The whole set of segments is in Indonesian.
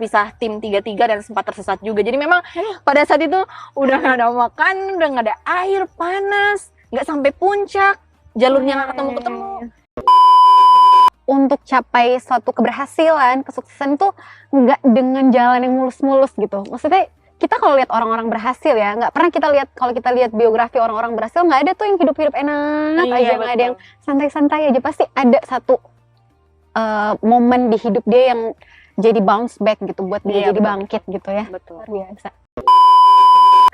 terpisah tim 3-3 dan sempat tersesat juga. Jadi memang pada saat itu udah nggak ada makan, udah nggak ada air, panas, nggak sampai puncak, jalurnya nggak ketemu-ketemu. Untuk capai suatu keberhasilan, kesuksesan itu nggak dengan jalan yang mulus-mulus gitu. Maksudnya kita kalau lihat orang-orang berhasil ya, nggak pernah kita lihat, kalau kita lihat biografi orang-orang berhasil, nggak ada tuh yang hidup-hidup enak aja, nggak ada yang santai-santai aja. Pasti ada satu momen di hidup dia yang jadi bounce back gitu, buat dia jadi bangkit gitu ya. Betul. Luar biasa.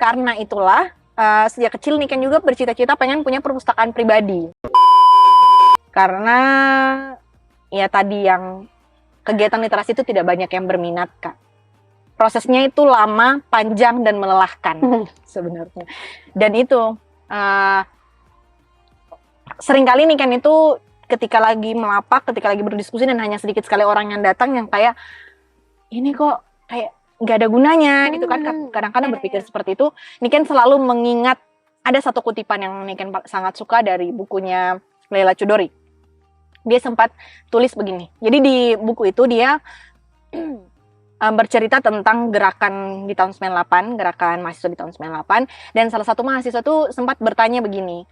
Karena itulah sejak kecil Niken juga bercita-cita pengen punya perpustakaan pribadi. Karena ya tadi yang kegiatan literasi itu tidak banyak yang berminat, Kak. Prosesnya itu lama, panjang, dan melelahkan sebenarnya. Dan itu seringkali Niken itu ketika lagi melapak, ketika lagi berdiskusi dan hanya sedikit sekali orang yang datang yang kayak ini kok kayak nggak ada gunanya gitu kan. Kadang-kadang berpikir seperti itu. Niken selalu mengingat ada satu kutipan yang Niken sangat suka dari bukunya Leila Chudori. Dia sempat tulis begini. Jadi di buku itu dia bercerita tentang gerakan di tahun 98, gerakan mahasiswa di tahun 98, dan salah satu mahasiswa itu sempat bertanya begini,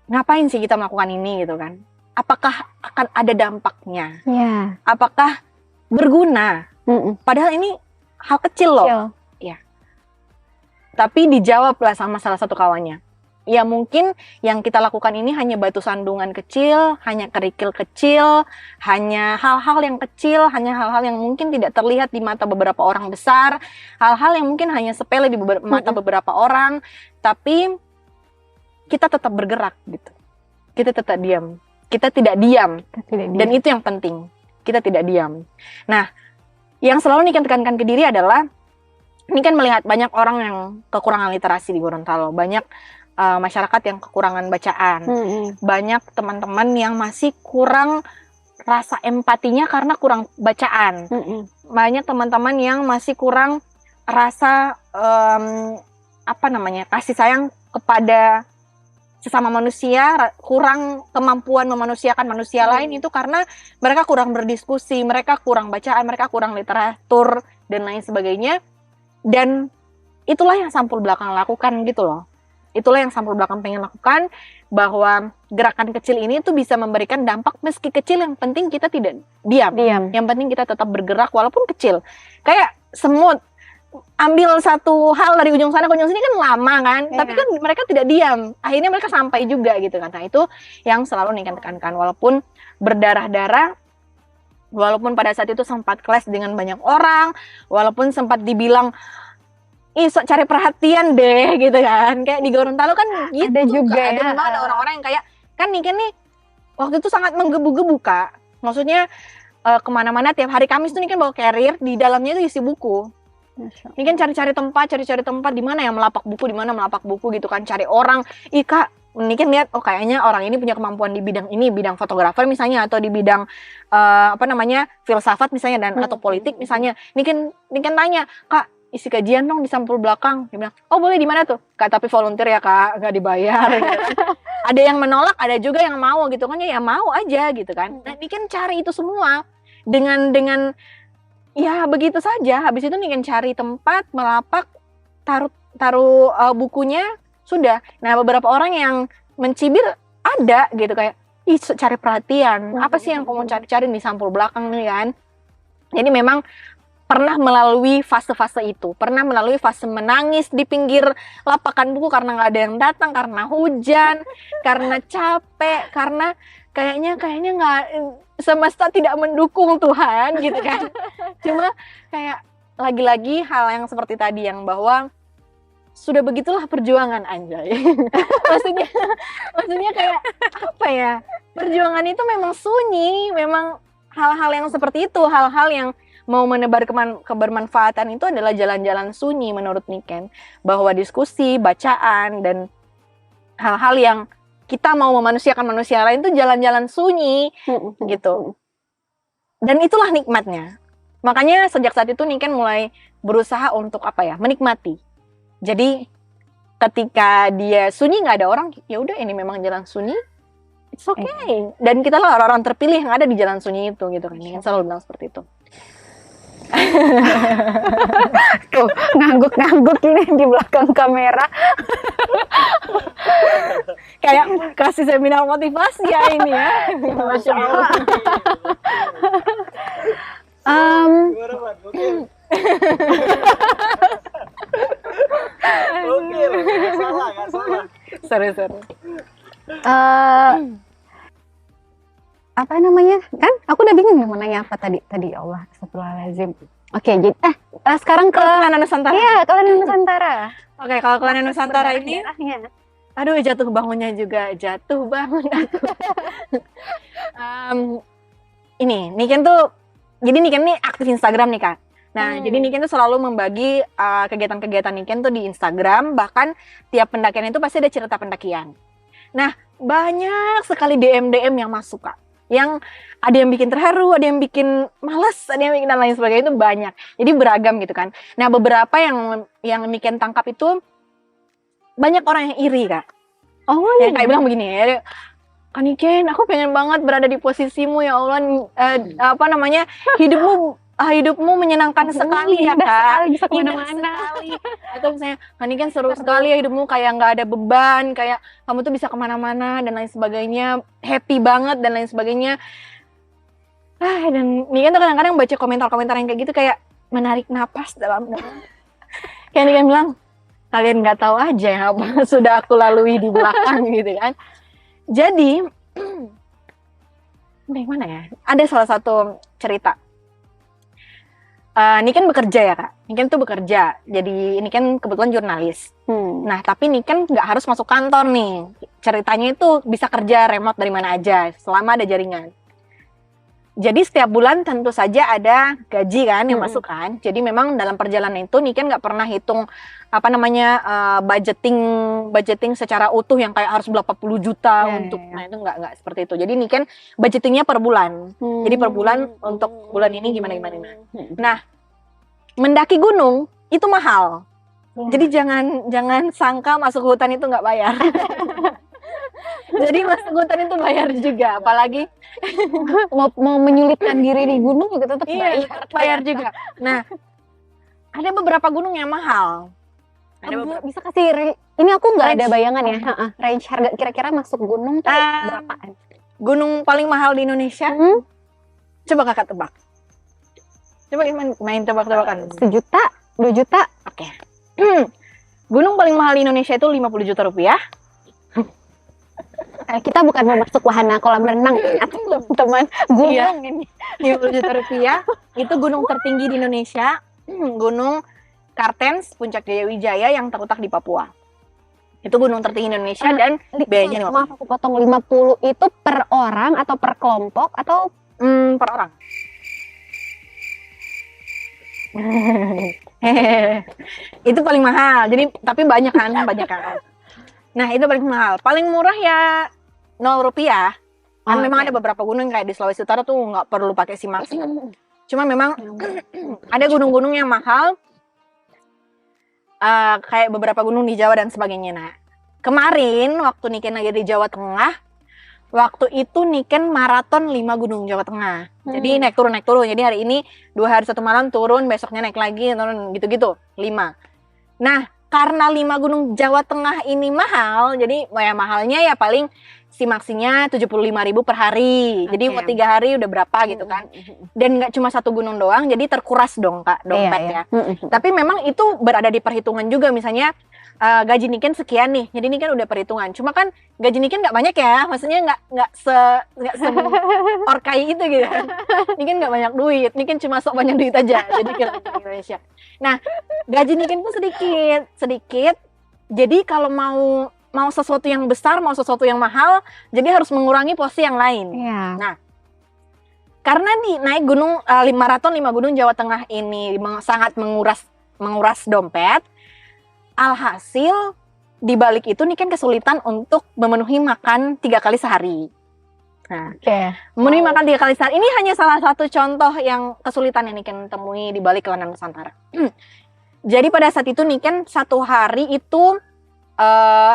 ngapain sih kita melakukan ini gitu kan? Apakah akan ada dampaknya? Ya. Apakah berguna? Padahal ini hal kecil loh. Ya. Tapi dijawablah sama salah satu kawannya. Ya mungkin yang kita lakukan ini hanya batu sandungan kecil, hanya kerikil kecil, hanya hal-hal yang kecil, hanya hal-hal yang mungkin tidak terlihat di mata beberapa orang besar, hal-hal yang mungkin hanya sepele di mata beberapa orang, tapi kita tetap bergerak gitu. Kita tetap diam. Kita tidak diam. Dan itu yang penting. Kita tidak diam. Nah, yang selalu Niken tekankan ke diri adalah Niken melihat banyak orang yang kekurangan literasi di Gorontalo, banyak masyarakat yang kekurangan bacaan, banyak teman-teman yang masih kurang rasa empatinya karena kurang bacaan, banyak teman-teman yang masih kurang rasa kasih sayang kepada sesama manusia, kurang kemampuan memanusiakan manusia lain itu karena mereka kurang berdiskusi, mereka kurang bacaan, mereka kurang literatur dan lain sebagainya. Dan itulah yang Sampul Belakang lakukan gitu loh. Itulah yang Sampul Belakang pengen lakukan, bahwa gerakan kecil ini tuh bisa memberikan dampak meski kecil, yang penting kita tidak diam. Yang penting kita tetap bergerak walaupun kecil. Kayak semut, ambil satu hal dari ujung sana ke ujung sini kan lama kan, tapi kan mereka tidak diam. Akhirnya mereka sampai juga gitu kan. Nah itu yang selalu Niken tekankan, walaupun berdarah-darah, walaupun pada saat itu sempat clash dengan banyak orang, walaupun sempat dibilang sok cari perhatian deh gitu kan, kayak di Gorontalo kan gitu. Ada juga ya, ada orang-orang yang kayak kan Niken nih waktu itu sangat menggebu-gebu, Kak. Maksudnya kemana-mana tiap hari Kamis tuh Niken bawa carrier, di dalamnya itu isi buku. Niken cari-cari tempat di mana yang melapak buku gitu kan, cari orang. Kak, Niken lihat kayaknya orang ini punya kemampuan di bidang ini, bidang fotografer misalnya, atau di bidang filsafat misalnya, dan atau politik misalnya. Niken tanya, Kak, isi kajian dong di Sampul Belakang. Dia bilang, boleh, di mana tuh? Kak, tapi volunteer ya Kak, nggak dibayar. Ada yang menolak, ada juga yang mau gitu kan, ya mau aja gitu kan. Nah, Niken cari itu semua dengan ya begitu saja. Habis itu Niken cari tempat, melapak, taruh bukunya, sudah. Nah, beberapa orang yang mencibir ada gitu, kayak cari perhatian. Apa sih yang kamu cari-cari di Sampul Belakang nih kan? Jadi memang pernah melalui fase-fase itu, pernah melalui fase menangis di pinggir lapakan buku karena nggak ada yang datang, karena hujan, karena capek, karena kayaknya nggak, semesta tidak mendukung Tuhan gitu kan. Cuma kayak lagi-lagi hal yang seperti tadi, yang bahwa sudah begitulah perjuangan, anjay. maksudnya kayak apa ya, perjuangan itu memang sunyi, memang hal-hal yang seperti itu, hal-hal yang mau menebar kebermanfaatan itu adalah jalan-jalan sunyi menurut Niken. Bahwa diskusi, bacaan, dan hal-hal yang kita mau memanusiakan manusia lain itu jalan-jalan sunyi gitu. Dan itulah nikmatnya. Makanya sejak saat itu Niken mulai berusaha untuk menikmati. Jadi ketika dia sunyi, nggak ada orang, ya udah ini memang jalan sunyi, it's okay. Dan kita lah orang-orang terpilih yang ada di jalan sunyi itu gitu kan. Niken selalu bilang seperti itu. Tuh, ngangguk-ngangguk ini di belakang kamera. Kayak kasih seminar motivasi ya ini ya. Masya Allah. Gimana, Man? Oke, nggak salah, nggak salah. Seru-seru. Apa namanya? Kan aku udah bingung nih mau nanya apa tadi. Ya Allah, astagfirullahaladzim. Oke, jadi sekarang ke Kelana Nusantara. Iya, Kelana Nusantara. Oke, kalau Kelana Nusantara Sebenarnya ini, daerahnya. aduh jatuh bangunnya juga, jatuh bangun aku. Ini Niken tuh, jadi Niken nih aktif Instagram nih Kak. Nah, jadi Niken tuh selalu membagi kegiatan-kegiatan Niken tuh di Instagram, bahkan tiap pendakian itu pasti ada cerita pendakian. Nah, banyak sekali DM yang masuk Kak. Yang ada yang bikin terharu, ada yang bikin malas, ada yang bikin dan lain sebagainya, itu banyak. Jadi beragam gitu kan. Nah, beberapa yang Niken tangkap itu banyak orang yang iri Kak. Oh, Yang kayak bilang begini ya, Kak Niken, aku pengen banget berada di posisimu ya Allah, hidupmu menyenangkan sekali ya Kak, bisa indah kemana-mana. sekali. Atau misalnya, Kak Niken seru sekali ya hidupmu, kayak nggak ada beban, kayak kamu tuh bisa kemana-mana dan lain sebagainya, happy banget dan lain sebagainya. Dan Niken tuh kadang-kadang baca komentar-komentar yang kayak gitu, kayak menarik napas dalam. Kayak Niken bilang, kalian nggak tahu aja ya apa sudah aku lalui di belakang gitu kan. Jadi, mana ya? Ada salah satu cerita. Niken bekerja ya Kak. Niken tuh bekerja. Jadi Niken kebetulan jurnalis. Nah, tapi Niken nggak harus masuk kantor nih. Ceritanya itu bisa kerja remote dari mana aja, selama ada jaringan. Jadi setiap bulan tentu saja ada gaji kan yang masuk kan. Jadi memang dalam perjalanan itu Niken nggak pernah hitung budgeting secara utuh yang kayak harus 80 juta untuk. Nah, itu nggak seperti itu. Jadi Niken budgetingnya per bulan. Jadi per bulan untuk bulan ini gimana. Nah, mendaki gunung itu mahal. Jadi jangan sangka masuk hutan itu nggak bayar. Jadi masuk hutan itu bayar juga, apalagi mau menyulitkan diri di gunung juga tetap bayar juga. Nah, ada beberapa gunung yang mahal. Bisa kasih ini aku nggak ada bayangan ya. Range harga kira-kira masuk gunung tuh berapaan? Gunung paling mahal di Indonesia? Coba Kakak tebak. Coba main tebak-tebakan. 1 juta, 2 juta. Oke. Gunung paling mahal di Indonesia itu 50 juta rupiah. Kita bukan mau masuk wahana kolam renang ya, teman-teman. Gunung ini 50 juta rupiah. Itu gunung tertinggi di Indonesia. Gunung Kartens, Puncak Jaya Wijaya yang terletak di Papua. Itu gunung tertinggi Indonesia dan biayanya 50. Maaf aku potong, 50 itu per orang atau per kelompok atau per orang? Itu paling mahal. Jadi tapi banyak kan. Nah, itu paling mahal. Paling murah ya 0 rupiah. Kan memang ada beberapa gunung kayak di Sulawesi Utara tuh nggak perlu pakai SIMAX. Cuma memang ada gunung-gunung yang mahal. Kayak beberapa gunung di Jawa dan sebagainya. Nah, kemarin waktu Niken lagi di Jawa Tengah, waktu itu Niken maraton 5 gunung Jawa Tengah. Jadi naik turun. Jadi hari ini 2 hari 1 malam turun, besoknya naik lagi, turun gitu-gitu. 5. Nah, karena 5 gunung Jawa Tengah ini mahal, jadi ya mahalnya ya paling SIMAX-nya 75.000 per hari. Jadi buat 3 hari udah berapa gitu kan. Dan nggak cuma 1 gunung doang, jadi terkuras dong Kak dompet ya. Tapi memang itu berada di perhitungan juga, misalnya gaji Niken sekian nih, jadi Niken udah perhitungan. Cuma kan gaji Niken nggak banyak ya, maksudnya nggak se orkai itu gitu. Niken nggak banyak duit, Niken cuma sok banyak duit aja. Jadi kira di Indonesia. Nah, gaji Niken tuh sedikit. Jadi kalau mau sesuatu yang besar, mau sesuatu yang mahal, jadi harus mengurangi porsi yang lain. Nah, karena naik gunung maraton 5 gunung Jawa Tengah ini sangat menguras dompet. Alhasil di balik itu Niken kesulitan untuk memenuhi makan 3 kali sehari. Nah, memenuhi makan 3 kali sehari ini hanya salah satu contoh yang kesulitan yang Niken temui di balik Kelana Nusantara. Jadi pada saat itu Niken 1 hari itu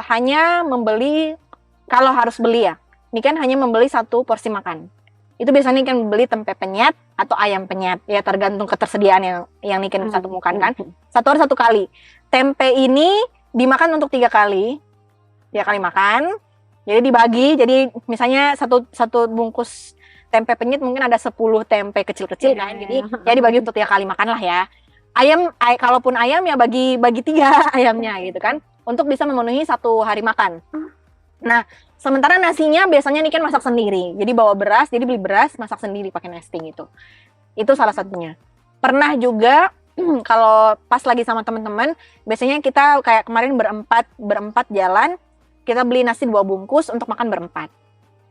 hanya membeli, kalau harus beli ya, Niken hanya membeli 1 porsi makan. itu biasanya Niken beli tempe penyet atau ayam penyet, ya tergantung ketersediaan yang Niken bisa temukan kan. Satu hari satu kali. Tempe ini dimakan untuk 3 kali makan. Jadi dibagi, jadi misalnya satu bungkus tempe penyet mungkin ada 10 tempe kecil-kecil kan. Jadi ya dibagi untuk 3 kali makan lah ya. Kalaupun ayam ya bagi 3 ayamnya gitu kan, untuk bisa memenuhi 1 hari makan. Nah, sementara nasinya biasanya Niken masak sendiri. Jadi bawa beras, jadi beli beras, masak sendiri pakai nesting itu. Itu salah satunya. Pernah juga kalau pas lagi sama teman-teman, biasanya kita kayak kemarin berempat jalan, kita beli nasi 2 bungkus untuk makan berempat.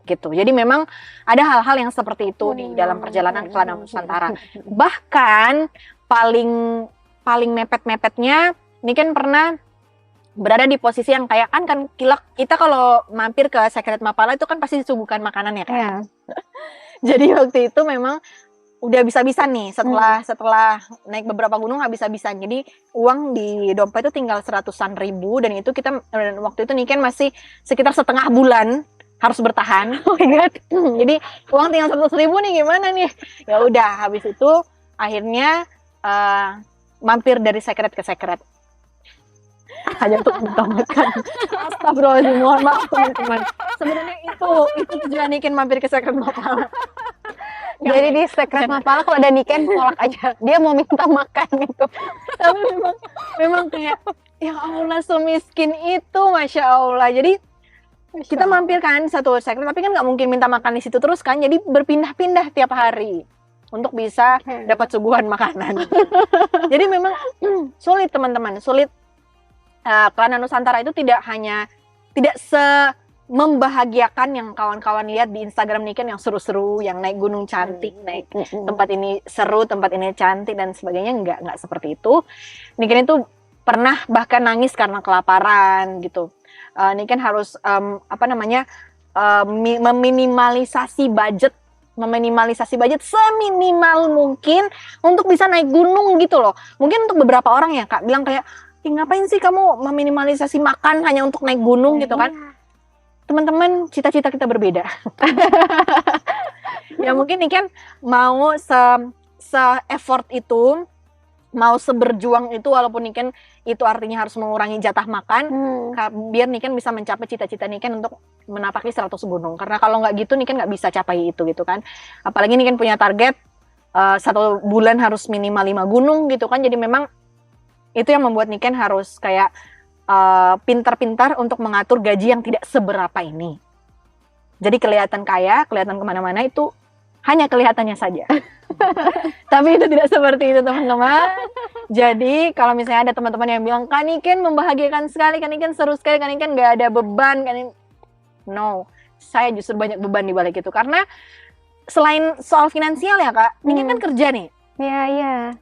Gitu. Jadi memang ada hal-hal yang seperti itu di dalam perjalanan ke Lanao Nusantara. Bahkan paling mepet-mepetnya Niken pernah berada di posisi yang kayak kan kita kalau mampir ke Secret Mapala itu kan pasti disuguhkan makanan ya kan. Yeah. Jadi waktu itu memang udah bisa-bisa nih setelah naik beberapa gunung habis-habisan. Jadi uang di dompet itu tinggal 100-an ribu, dan itu waktu itu Niken masih sekitar setengah bulan harus bertahan. Oh my god. Jadi uang tinggal 100 ribu nih, gimana nih? Ya udah, habis itu akhirnya mampir dari Secret ke Secret hanya untuk minta makan. Astagfirullahaladzim, mohon maaf teman-teman. Sebenarnya itu tujuan Niken mampir ke Secret Mapala. Jadi di Secret Mapala kalau ada Niken tolak aja. Dia mau minta makan gitu. Tapi memang kayak ya Allah, semiskin itu, Masya Allah. Jadi kita mampir kan satu Secret, tapi kan nggak mungkin minta makan di situ terus kan. Jadi berpindah-pindah tiap hari untuk bisa dapat suguhan makanan. Jadi memang sulit teman-teman, sulit. Ke Lanao Nusantara itu tidak membahagiakan yang kawan-kawan lihat di Instagram Niken yang seru-seru, yang naik gunung cantik, naik tempat ini seru, tempat ini cantik dan sebagainya. Nggak seperti itu. Niken itu pernah bahkan nangis karena kelaparan gitu. Niken harus meminimalisasi budget seminimal mungkin untuk bisa naik gunung gitu loh. Mungkin untuk beberapa orang ya Kak bilang kayak, ngapain sih kamu meminimalisasi makan hanya untuk naik gunung gitu kan? Teman-teman, cita-cita kita berbeda. Ya mungkin Niken mau se-effort itu, mau seberjuang itu, walaupun Niken itu artinya harus mengurangi jatah makan, biar Niken bisa mencapai cita-cita Niken untuk menapaki 100 gunung. Karena kalau nggak gitu Niken nggak bisa capai itu gitu kan. Apalagi Niken punya target 1 bulan harus minimal 5 gunung gitu kan. Jadi memang itu yang membuat Niken harus kayak pintar-pintar untuk mengatur gaji yang tidak seberapa ini. Jadi kelihatan kaya, kelihatan kemana-mana itu hanya kelihatannya saja. Tapi itu tidak seperti itu teman-teman. Jadi kalau misalnya ada teman-teman yang bilang, Kak Niken membahagiakan sekali, Kak Niken seru sekali, Kak Niken nggak ada beban, no, saya justru banyak beban di balik itu. Karena selain soal finansial ya Kak, Niken kan kerja nih. Iya.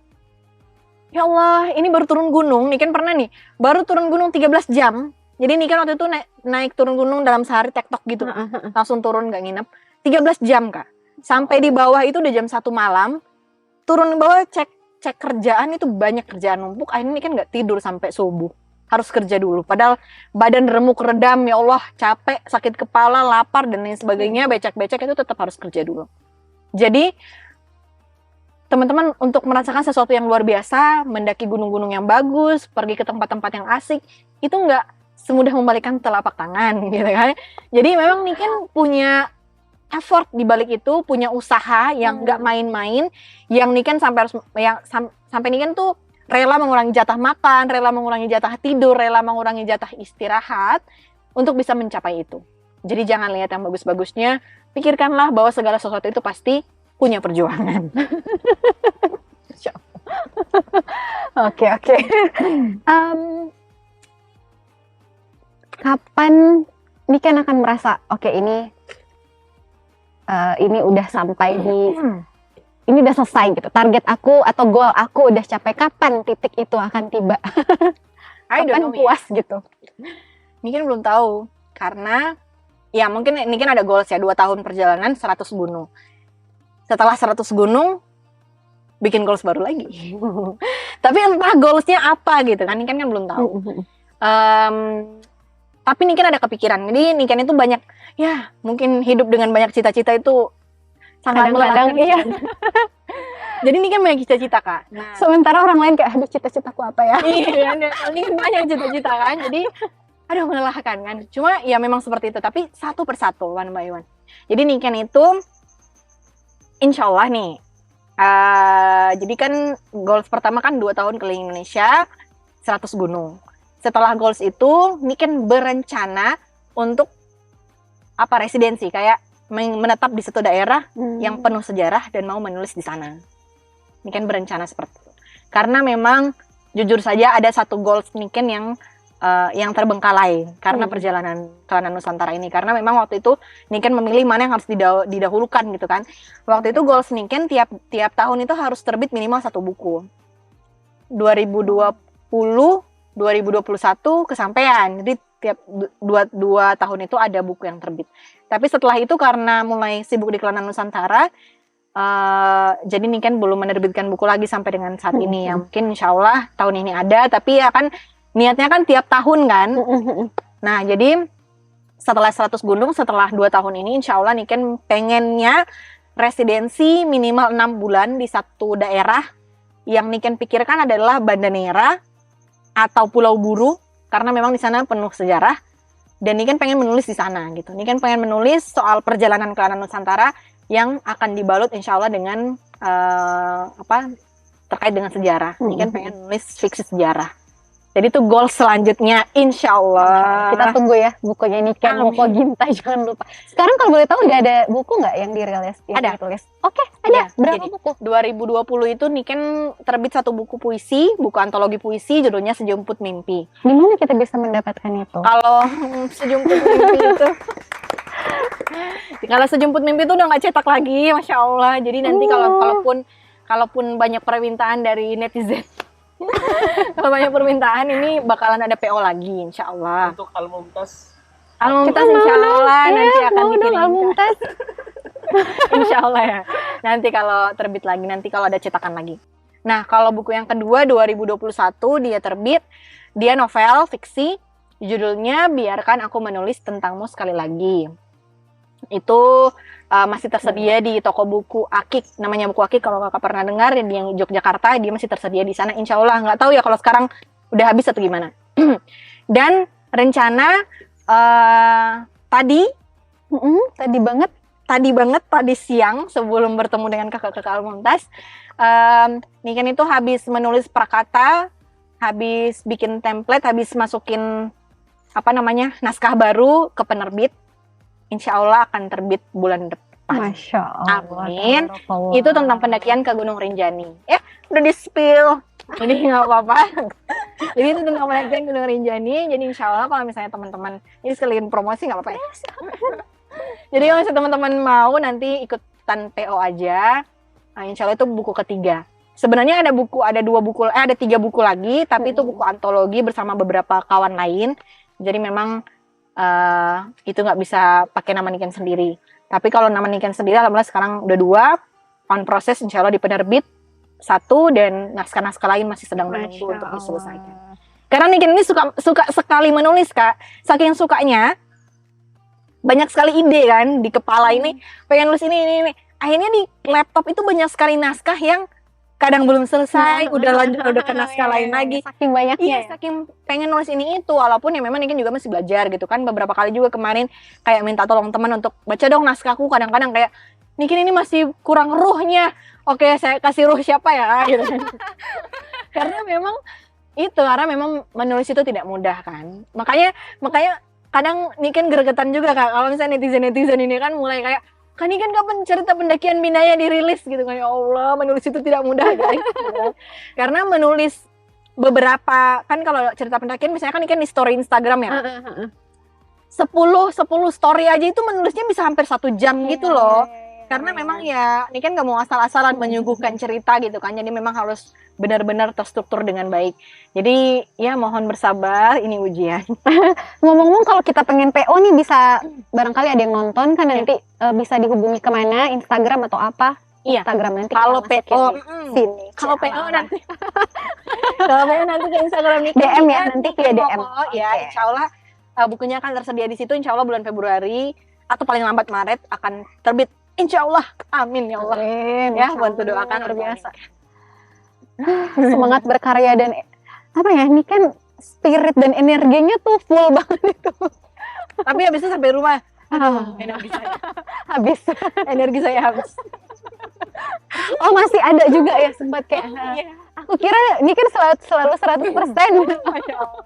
Ya Allah, ini baru turun gunung. Niken pernah nih, baru turun gunung 13 jam. Jadi Niken waktu itu naik turun gunung dalam sehari tektok gitu. Langsung turun, gak nginep. 13 jam Kak. Sampai di bawah itu udah jam 1 malam. Turun di bawah cek kerjaan, itu banyak kerjaan numpuk. Akhirnya Niken gak tidur sampai subuh. Harus kerja dulu. Padahal badan remuk redam, ya Allah, capek, sakit kepala, lapar, dan lain sebagainya. Becek-becek itu tetap harus kerja dulu. Jadi teman-teman untuk merasakan sesuatu yang luar biasa, mendaki gunung-gunung yang bagus, pergi ke tempat-tempat yang asik, itu nggak semudah membalikkan telapak tangan gitu kan. Jadi memang Niken punya effort di balik itu, punya usaha yang nggak main-main, yang Niken sampai Niken tuh rela mengurangi jatah makan, rela mengurangi jatah tidur, rela mengurangi jatah istirahat untuk bisa mencapai itu. Jadi jangan lihat yang bagus-bagusnya, pikirkanlah bahwa segala sesuatu itu pasti punya perjuangan. Oke. Kapan Niken akan merasa oke, ini udah sampai ini udah selesai gitu, target aku atau goal aku udah capai? Kapan titik itu akan tiba? Kapan puas gitu? Niken belum tahu, karena ya mungkin Niken ada goals ya, 2 tahun perjalanan 100 gunung. Setelah 100 gunung, bikin goals baru lagi. Tapi entah goalsnya apa gitu kan, Niken kan belum tahu. Tapi Niken ada kepikiran. Jadi Niken itu banyak, ya mungkin hidup dengan banyak cita-cita itu sangat Kadang-kadang, melelahkan. iya. Jadi ini kan banyak cita-cita Kak. Nah, Sementara orang lain kayak, aduh cita-citaku apa ya? iya, ini kan banyak cita-cita kan. Jadi aduh melelahkan kan. Cuma ya memang seperti itu. Tapi satu persatu one by one. Jadi Niken itu insya Allah nih. Jadi kan goals pertama kan 2 tahun keliling Indonesia, 100 gunung. Setelah goals itu, Niken berencana untuk residensi, kayak menetap di satu daerah yang penuh sejarah dan mau menulis di sana. Niken berencana seperti itu. Karena memang jujur saja ada satu goals Niken yang terbengkalai karena perjalanan Kelana Nusantara ini. Karena memang waktu itu Niken memilih mana yang harus didahulukan gitu kan. Waktu itu goals Niken tiap tahun itu harus terbit minimal 1 buku. 2020, 2021 kesampaian. Jadi tiap 2 tahun itu ada buku yang terbit. Tapi setelah itu karena mulai sibuk di Kelana Nusantara, jadi Niken belum menerbitkan buku lagi sampai dengan saat ini. Ya mungkin insya Allah tahun ini ada, tapi akan niatnya kan tiap tahun kan. Nah jadi setelah 100 gunung, setelah 2 tahun ini insya Allah Niken pengennya residensi minimal 6 bulan di satu daerah. Yang Niken pikirkan adalah Banda Neira atau Pulau Buru, karena memang di sana penuh sejarah. Dan Niken pengen menulis di sana gitu. Niken pengen menulis soal perjalanan Kelana Nusantara yang akan dibalut insya Allah dengan terkait dengan sejarah. Niken pengen nulis fiksi sejarah. Jadi itu goal selanjutnya, insya Allah. Kita tunggu ya bukunya Niken Moko Ginta, jangan lupa. Sekarang kalau boleh tahu udah ada buku nggak yang dirilis? Ada. Ditulis? Oke, ada. Iya, Berapa jadi, buku? 2020 itu Niken terbit 1 buku puisi, buku antologi puisi, judulnya Sejumput Mimpi. Di mana kita bisa mendapatkan itu? Kalau Sejumput Mimpi itu, kalau Sejumput Mimpi itu udah nggak cetak lagi, masya Allah. Jadi nanti kalaupun banyak permintaan dari netizen. Kalau banyak permintaan ini bakalan ada PO lagi insya Allah. Untuk Al-Mumtaz. Al-Mumtaz insya Allah nanti akan dikirimkan. Al-Mumtaz. Insya Allah ya. Nanti kalau terbit lagi, nanti kalau ada cetakan lagi. Nah kalau buku yang kedua 2021 dia terbit. Dia novel fiksi. Judulnya Biarkan Aku Menulis Tentangmu Sekali Lagi. Itu masih tersedia di toko buku Akik, namanya buku Akik kalau kakak pernah dengar, yang di Yogyakarta, dia masih tersedia di sana insya Allah. Nggak tahu ya kalau sekarang udah habis atau gimana. Dan rencana tadi siang sebelum bertemu dengan kakak-kakak Al-Mumtaz, Niken itu habis menulis prakata, habis bikin template, habis masukin naskah baru ke penerbit. Insya Allah akan terbit bulan depan. Masya Allah. Amin. Itu tentang pendakian ke Gunung Rinjani. Ya, udah di-spill. Jadi nggak apa-apa. Jadi itu tentang pendakian Gunung Rinjani. Jadi insya Allah kalau misalnya teman-teman, ini sekalian promosi nggak apa-apa ya. Jadi kalau misalnya teman-teman mau nanti ikutan PO aja. Nah, insya Allah itu buku ketiga. Sebenarnya ada 3 buku lagi, tapi itu buku antologi bersama beberapa kawan lain. Jadi memang itu nggak bisa pakai nama Niken sendiri. Tapi kalau nama Niken sendiri alhamdulillah sekarang udah 2 on proses, insya Allah di penerbit 1, dan naskah-naskah lain masih sedang menunggu untuk diselesaikan. Karena Niken ini suka sekali menulis Kak. Saking sukanya banyak sekali ide kan di kepala ini, pengen nulis ini. Akhirnya di laptop itu banyak sekali naskah yang kadang belum selesai, udah lanjut udah ke naskah lain lagi. Saking banyaknya. Iya, saking pengen nulis ini itu, walaupun ya memang Niken juga masih belajar gitu kan. Beberapa kali juga kemarin kayak minta tolong teman untuk baca dong naskahku, kadang-kadang kayak Niken ini masih kurang ruhnya. Oke, saya kasih ruh siapa ya gitu. Karena memang menulis itu tidak mudah kan. Makanya kadang Niken gregetan juga Kak kalau misalnya netizen ini kan mulai kayak, kan ini kan kapan cerita pendakian Binaya dirilis gitu kan. Ya Allah, menulis itu tidak mudah guys. Karena menulis beberapa, kan kalau cerita pendakian misalnya kan ini kan di story Instagram ya. 10 story aja itu menulisnya bisa hampir 1 jam gitu loh. Karena memang ya ini kan gak mau asal-asalan menyuguhkan cerita gitu kan. Jadi memang harus benar-benar terstruktur dengan baik. Jadi ya mohon bersabar, ini ujian. Ngomong-ngomong kalau kita pengen PO nih bisa, barangkali ada yang nonton kan nanti bisa dihubungi kemana, Instagram atau apa? Iya. Instagram nanti Kalau kita PO masukin di sini. Kalau PO nanti kalau PO nanti ke Instagram Niken DM ya, nanti via DM. Ya, insya Allah bukunya akan tersedia di situ. Insya Allah bulan Februari atau paling lambat Maret akan terbit Insya Allah, amin ya Allah. Ya, bantu doakan luar biasa. biasa. Semangat berkarya dan apa ya, ini kan spirit dan energinya tuh full banget itu. Tapi habis itu sampai rumah, energi saya, Habis. energi saya habis. Oh, masih ada juga ya sempat kayak Iya. aku kira ini kan selalu 100%. Masya Allah.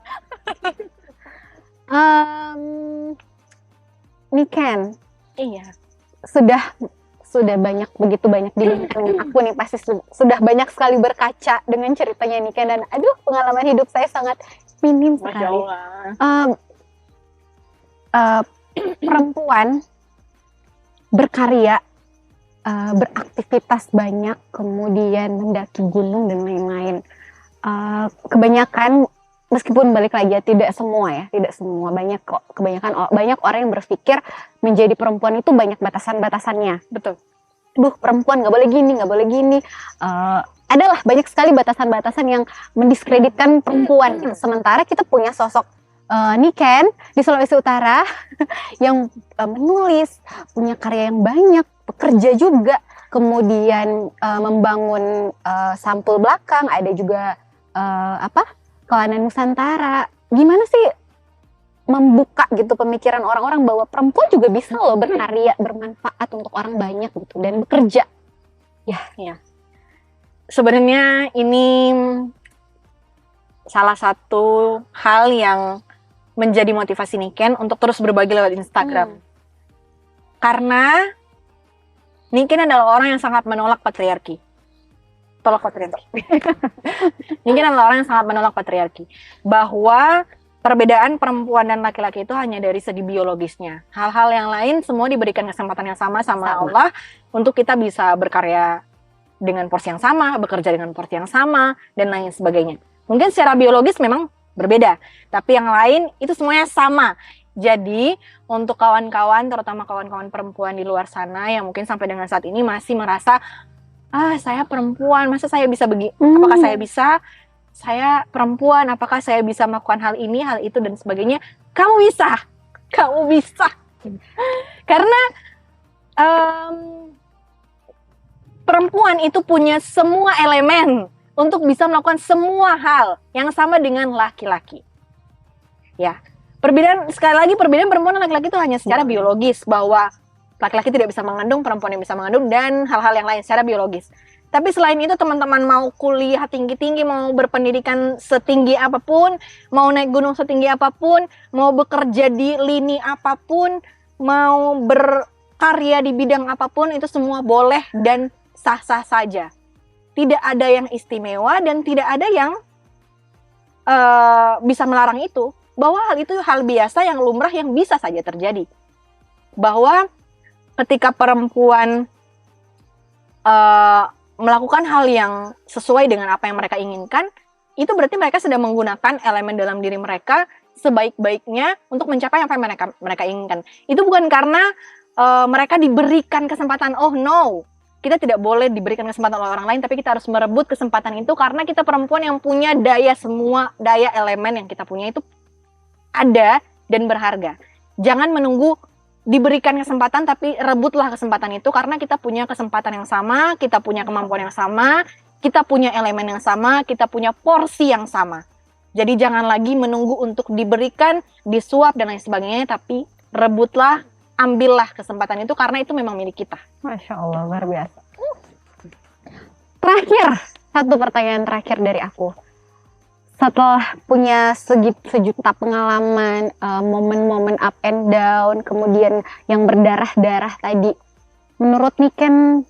Niken, Iya. sudah begitu banyak di lingkungan aku nih, pasti sudah banyak sekali berkaca dengan ceritanya Niken, dan aduh, pengalaman hidup saya sangat minim Masya sekali. Allah. Perempuan berkarya, beraktivitas banyak, kemudian mendaki gunung dan lain-lain. Kebanyakan, meskipun balik lagi ya, tidak semua, banyak kok. Banyak orang yang berpikir menjadi perempuan itu banyak batasan-batasannya. Betul. Duh, perempuan nggak boleh gini. Adalah banyak sekali batasan-batasan yang mendiskreditkan perempuan. Gitu. Sementara kita punya sosok Niken di Sulawesi Utara yang menulis, punya karya yang banyak, bekerja juga, kemudian membangun sampul belakang, ada juga Kawanan Nusantara. Gimana sih membuka gitu pemikiran orang-orang bahwa perempuan juga bisa loh berkarya, bermanfaat untuk orang banyak gitu, dan bekerja. Ya. Sebenarnya ini salah satu hal yang menjadi motivasi Niken untuk terus berbagi lewat Instagram. Karena Niken adalah orang yang sangat menolak patriarki. Tolak patriarki. Niken adalah orang yang sangat menolak patriarki. Bahwa perbedaan perempuan dan laki-laki itu hanya dari segi biologisnya. Hal-hal yang lain semua diberikan kesempatan yang sama Allah untuk kita bisa berkarya dengan porsi yang sama, bekerja dengan porsi yang sama, dan lain sebagainya. Mungkin secara biologis memang berbeda, tapi yang lain itu semuanya sama. Jadi untuk kawan-kawan, terutama kawan-kawan perempuan di luar sana yang mungkin sampai dengan saat ini masih merasa, saya perempuan, masa saya bisa apakah saya bisa? Saya perempuan, apakah saya bisa melakukan hal ini, hal itu, dan sebagainya? Kamu bisa. Karena perempuan itu punya semua elemen untuk bisa melakukan semua hal yang sama dengan laki-laki. Ya, perbedaan perempuan dan laki-laki itu hanya secara biologis, bahwa laki-laki tidak bisa mengandung, perempuan yang bisa mengandung, dan hal-hal yang lain secara biologis. Tapi selain itu, teman-teman mau kuliah tinggi-tinggi, mau berpendidikan setinggi apapun, mau naik gunung setinggi apapun, mau bekerja di lini apapun, mau berkarya di bidang apapun, itu semua boleh dan sah-sah saja. Tidak ada yang istimewa dan tidak ada yang bisa melarang itu. Bahwa hal itu hal biasa yang lumrah yang bisa saja terjadi. Bahwa ketika perempuan melakukan hal yang sesuai dengan apa yang mereka inginkan, itu berarti mereka sedang menggunakan elemen dalam diri mereka sebaik-baiknya untuk mencapai apa yang mereka inginkan. Itu bukan karena mereka diberikan kesempatan, oh no, kita tidak boleh diberikan kesempatan oleh orang lain, tapi kita harus merebut kesempatan itu karena kita perempuan yang punya semua daya elemen yang kita punya itu ada dan berharga. Jangan menunggu diberikan kesempatan, tapi rebutlah kesempatan itu karena kita punya kesempatan yang sama, kita punya kemampuan yang sama, kita punya elemen yang sama, kita punya porsi yang sama. Jadi jangan lagi menunggu untuk diberikan, disuap dan lain sebagainya, tapi rebutlah, ambillah kesempatan itu karena itu memang milik kita. Masya Allah, luar biasa. Terakhir, satu pertanyaan terakhir dari aku. Setelah punya sejuta pengalaman, momen-momen up and down, kemudian yang berdarah-darah tadi, menurut Niken,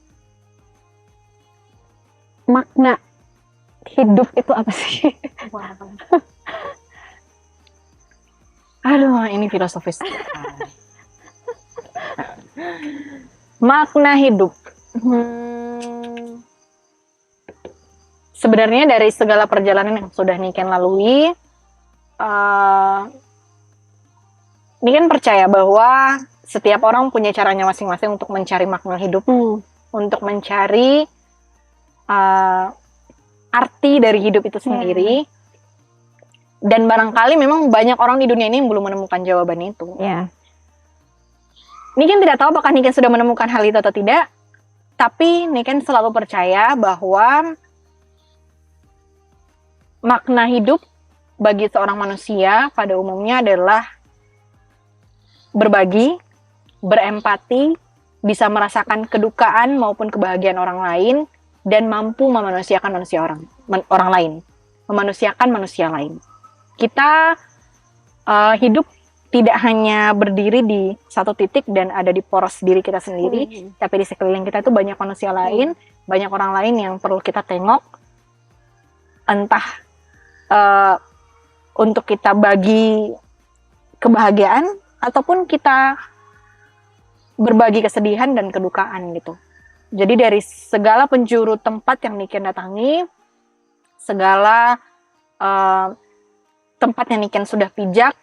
makna hidup itu apa sih? Aduh, ini filosofis. Makna hidup. Sebenarnya dari segala perjalanan yang sudah Niken lalui, Niken percaya bahwa setiap orang punya caranya masing-masing untuk mencari makna hidup, untuk mencari arti dari hidup itu sendiri. Dan barangkali memang banyak orang di dunia ini yang belum menemukan jawaban itu. Niken tidak tahu apakah Niken sudah menemukan hal itu atau tidak, tapi Niken selalu percaya bahwa makna hidup bagi seorang manusia pada umumnya adalah berbagi, berempati, bisa merasakan kedukaan maupun kebahagiaan orang lain, dan mampu memanusiakan orang lain, memanusiakan manusia lain. Kita hidup tidak hanya berdiri di satu titik dan ada di poros diri kita sendiri, tapi di sekeliling kita itu banyak manusia lain, banyak orang lain yang perlu kita tengok, entah untuk kita bagi kebahagiaan ataupun kita berbagi kesedihan dan kedukaan gitu. Jadi dari segala penjuru tempat yang Niken datangi, segala tempat yang Niken sudah pijak,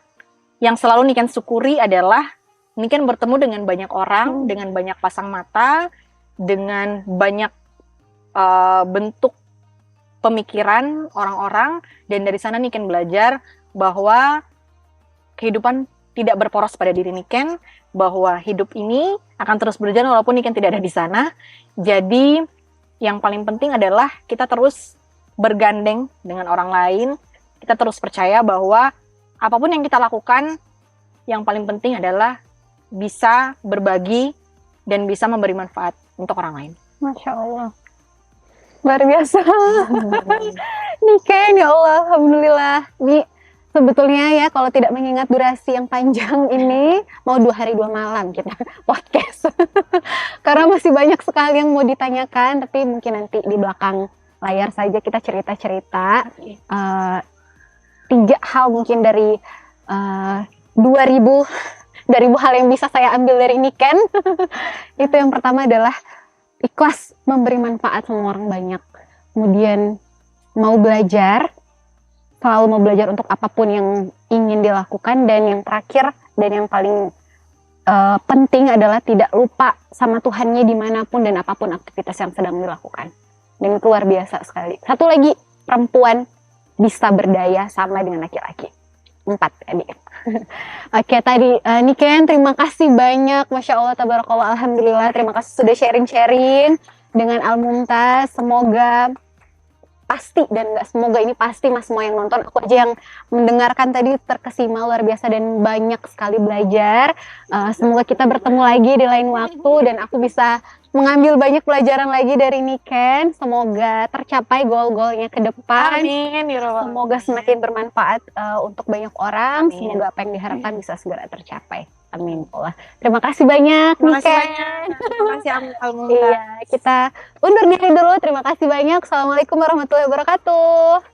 yang selalu Niken syukuri adalah Niken bertemu dengan banyak orang, dengan banyak pasang mata, dengan banyak bentuk pemikiran orang-orang, dan dari sana Niken belajar bahwa kehidupan tidak berporos pada diri Niken, bahwa hidup ini akan terus berjalan walaupun Niken tidak ada di sana. Jadi yang paling penting adalah kita terus bergandeng dengan orang lain, kita terus percaya bahwa apapun yang kita lakukan, yang paling penting adalah bisa berbagi dan bisa memberi manfaat untuk orang lain. Masya Allah. Luar biasa. Niken, ya Allah, alhamdulillah. Ini sebetulnya ya, kalau tidak mengingat durasi yang panjang ini, mau 2 hari 2 malam kita podcast. Karena masih banyak sekali yang mau ditanyakan, tapi mungkin nanti di belakang layar saja kita cerita-cerita. 3 hal mungkin dari 2000 hal yang bisa saya ambil dari Niken. Itu yang pertama adalah ikhlas memberi manfaat sama orang banyak. Kemudian mau belajar, selalu mau belajar untuk apapun yang ingin dilakukan. Dan yang terakhir dan yang paling penting adalah tidak lupa sama Tuhannya dimanapun dan apapun aktivitas yang sedang dilakukan. Dan itu luar biasa sekali. Satu lagi, perempuan bisa berdaya sama dengan laki-laki. 4 tadi. Oke, tadi Niken, terima kasih banyak. Masya Allah, tabarakallah, alhamdulillah. Terima kasih sudah sharing-sharing dengan Al-Mumtaz. Semoga pasti, dan nggak semoga, ini pasti mas semua yang nonton, aku aja yang mendengarkan tadi terkesima luar biasa dan banyak sekali belajar. Semoga kita bertemu lagi di lain waktu dan aku bisa mengambil banyak pelajaran lagi dari Niken. Semoga tercapai goal-goalnya ke depan. Amin. Semoga semakin bermanfaat untuk banyak orang. Amin. Semoga apa yang diharapkan bisa segera tercapai. Amin. Allah. Terima kasih banyak, Terima kasih Niken. banyak. Terima kasih Al-Mumtaz. Iya, kita undur diri dulu. Terima kasih banyak. Assalamualaikum warahmatullahi wabarakatuh.